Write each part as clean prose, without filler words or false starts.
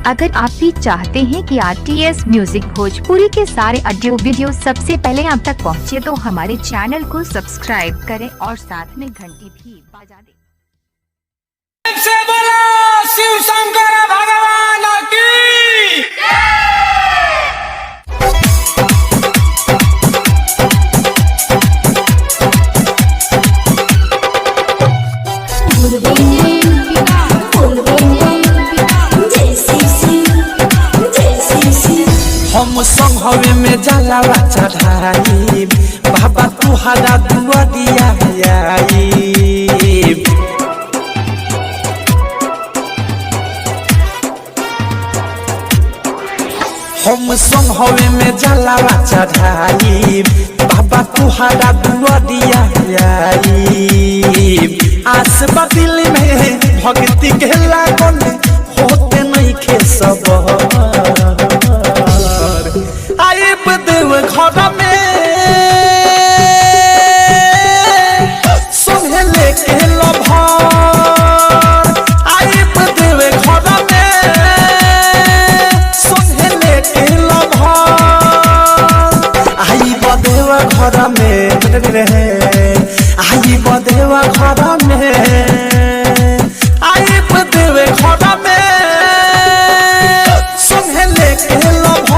अगर आप भी चाहते हैं कि RTS म्यूजिक भोजपुरी के सारे ऑडियो वीडियो सबसे पहले आप तक पहुंचे, तो हमारे चैनल को सब्सक्राइब करें और साथ में घंटी भी बजा दें। शिव शंकर भगवान की हम संघवे में जलावा चढ़ाई बाबा तुहरा दुआरिया आई। हम संघवे में जलावा चढ़ाई बाबा तुहरा दुआरिया आई। आस दिल में भक्ति के लागल होते नहीं खे सब आइब देव घर में संगे लेके लभर। आइब देव घर में संगे लेके लभर। आइब देव घर में आइब देव घर में आइब देव घर में संगे लेके लभर।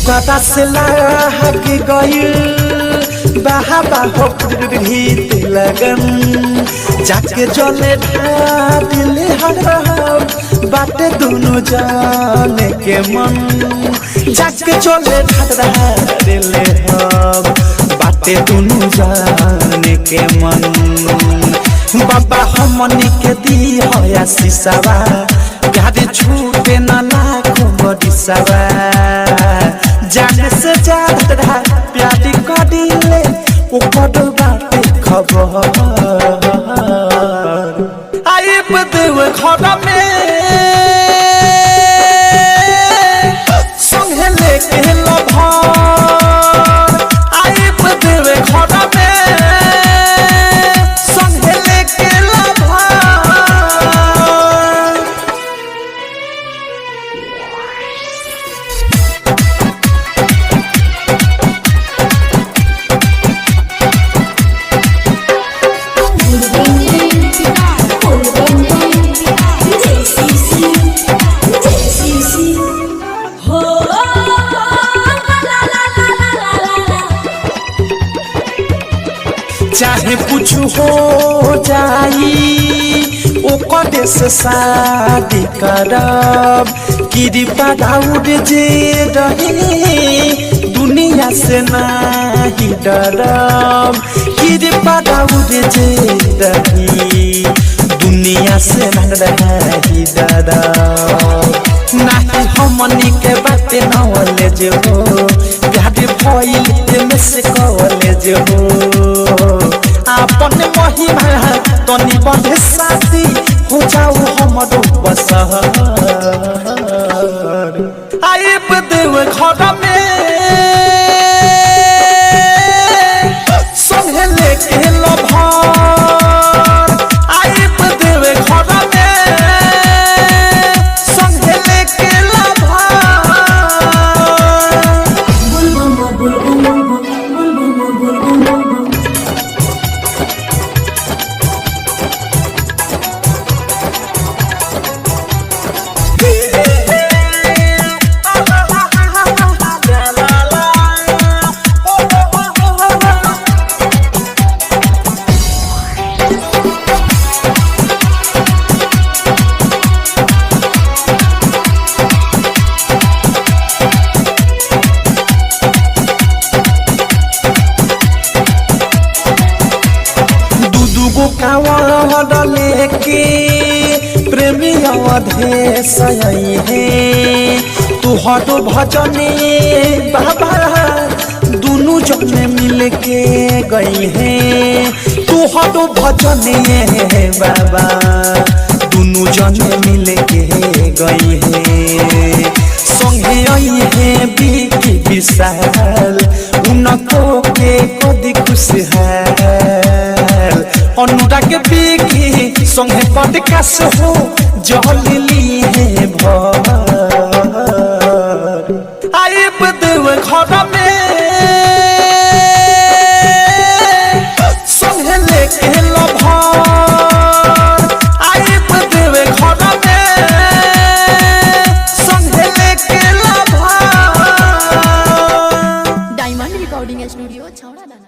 कदा से लाग गइल बाबा हो गीत लगन जाके जले ढादिले हर बाटे दोनों जाने के मन। जाके जले ढादिले हर बाटे दोनों जाने के मन। बाबा हमनी के दी होया सिसावा गाड़ी छूटे ना लाखों बड़ी सवा। जाने से ज्यादा प्यारी कदिले ओ कद बाटे खबर। आइब देव घर में संगे लेके लभर। आइब देव घर में संगे लेके लभर। चाहे कुछ हो जाई ओ कदे से शादी करब। कृपा दाऊद जे रहे दुनिया से नहीं डरब। कृपा दाऊद जे रही दुनिया से नहीं डरब। नहीं हमनी के बातें नॉलेज हो प्यार भइल में से कॉलेज हो। आपन महिमा तनी बढ़े साथी हो जाओ हमरो बसहर। आइब देव घर में संगे लेके लभर। आइब देव घर में संगे लेके लभर। लेके प्रेमी अवधेश है तुहरो भजने बाबा दोनों जने मिल के गई है तुहरो भजने बाबा दोनों जने मिल के गई है संगे आई है बिकी विशाल उनको के कदी खुशहाल अनुराग बिकी संगे पॉडकास्ट हो जहली है भर आइब देव घर में संगे लेके लभर आइब देव घर में संगे लेके लभर डायमंड रिकॉर्डिंग स्टूडियो छौड़ा दाना।